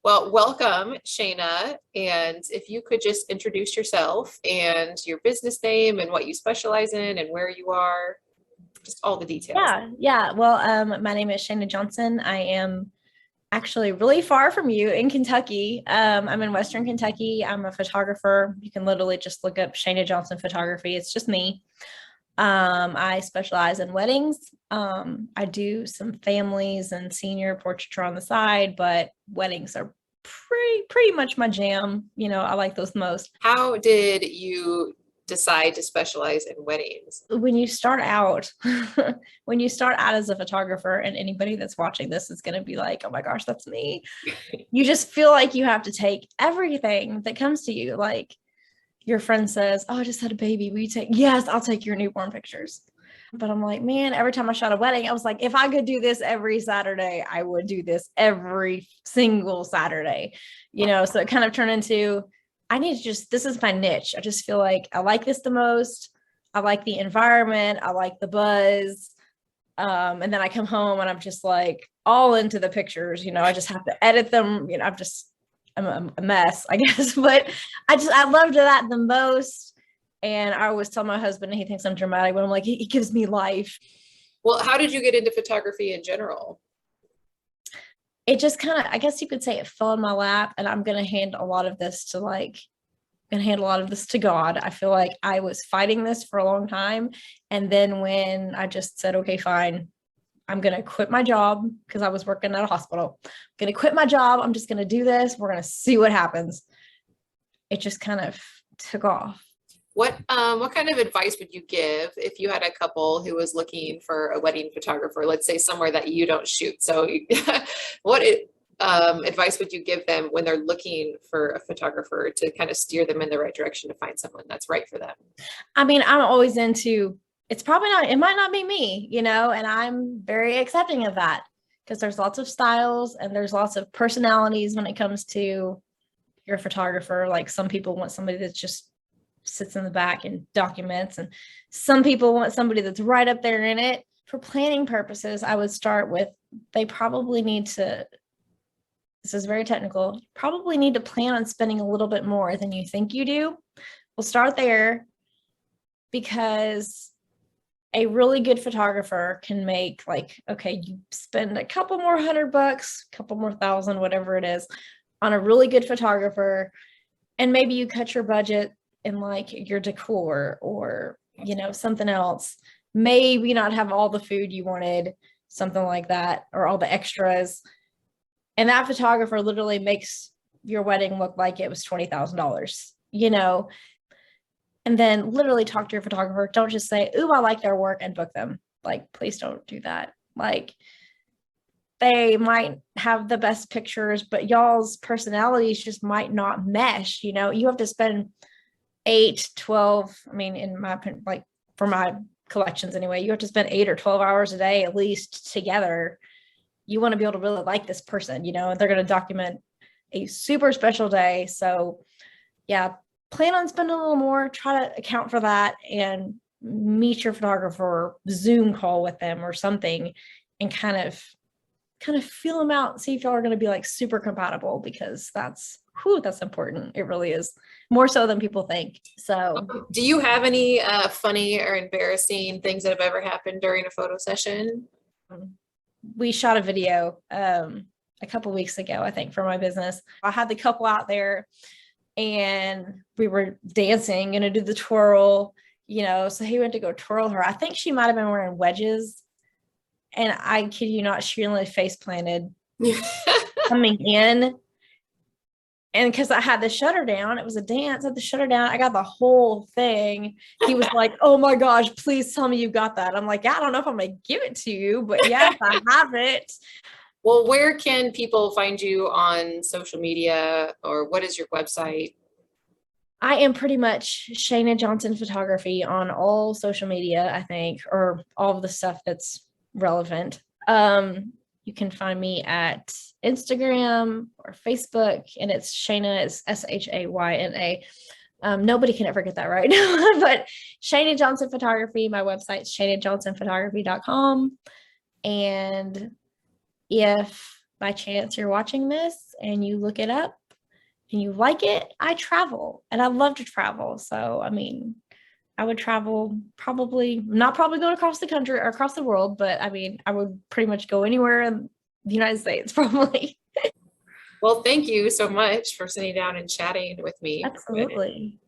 Well, welcome, Shayna. And if you could just introduce yourself and your business name and what you specialize in and where you are, just all the details. Yeah. Well, my name is Shayna Johnson. I am actually really far from you in Kentucky. I'm in Western Kentucky. I'm a photographer. You can literally just look up Shayna Johnson photography. It's just me. I specialize in weddings. I do some families and senior portraiture on the side, but weddings are pretty much my jam. I like those most. How did you decide to specialize in weddings? When you start out, when you start out as a photographer, and anybody that's watching this is going to be like, oh my gosh, that's me. You just feel like you have to take everything that comes to you. Like your friend says, oh, I just had a baby. Will you take? Yes, I'll take your newborn pictures. But I'm like, man, every time I shot a wedding, I was like, if I could do this every Saturday, I would do this every single Saturday, so it kind of turned into, this is my niche. I just feel like I like this the most. I like the environment. I like the buzz. And then I come home and I'm just like all into the pictures, I just have to edit them. I'm a mess, I guess, but I loved that the most. And I always tell my husband, and he thinks I'm dramatic, but I'm like, he gives me life. Well, how did you get into photography in general? It just kind of, I guess you could say it fell in my lap, and I'm going to hand a lot of this to God. I feel like I was fighting this for a long time. And then when I just said, okay, fine, I'm going to quit my job because I was working at a hospital. I'm going to quit my job. I'm just going to do this. We're going to see what happens. It just kind of took off. What kind of advice would you give if you had a couple who was looking for a wedding photographer, let's say somewhere that you don't shoot? So what advice would you give them when they're looking for a photographer to kind of steer them in the right direction to find someone that's right for them? I mean, I'm always into, it might not be me, and I'm very accepting of that because there's lots of styles and there's lots of personalities when it comes to your photographer. Like some people want somebody that just sits in the back and documents, and some people want somebody that's right up there in it. For planning purposes, I would start with, they probably need to, this is very technical, probably need to plan on spending a little bit more than you think you do. We'll start there, because a really good photographer can make, like, okay, you spend a couple more $100, couple more thousand, whatever it is, on a really good photographer, and maybe you cut your budget in like your decor or something else, maybe not have all the food you wanted, something like that, or all the extras, and that photographer literally makes your wedding look like it was $20,000, and then literally talk to your photographer. Don't just say, ooh, I like their work, and book them. Like, please don't do that. Like, they might have the best pictures, but y'all's personalities just might not mesh. You have to spend 8, 12, I mean, in my opinion, like for my collections anyway, you have to spend 8 or 12 hours a day at least together. You want to be able to really like this person, and they're going to document a super special day. So yeah, plan on spending a little more, try to account for that, and meet your photographer, Zoom call with them or something, and kind of feel them out, see if y'all are going to be like super compatible, because that's important. It really is, more so than people think. So do you have any funny or embarrassing things that have ever happened during a photo session? We shot a video a couple weeks ago, I think, for my business. I had the couple out there and we were dancing, gonna do the twirl, so he went to go twirl her. I think she might have been wearing wedges, and I kid you not, she only face planted coming in. And because I had the shutter down, it was a dance, I had the shutter down, I got the whole thing. He was like, oh my gosh, please tell me you got that. I'm like, yeah, I don't know if I'm gonna give it to you, but yes, I have it. Well, where can people find you on social media, or what is your website? I am pretty much Shayna Johnson Photography on all social media, I think, or all of the stuff that's relevant. You can find me at Instagram or Facebook, and it's Shayna, is Shayna. Nobody can ever get that right. But Shayna Johnson Photography, my website's ShaynaJohnsonPhotography.com. And if by chance you're watching this and you look it up and you like it, I travel and I love to travel. So, I mean, I would travel probably, not probably going across the country or across the world, but I mean, I would pretty much go anywhere in the United States, probably. Well, thank you so much for sitting down and chatting with me. Absolutely.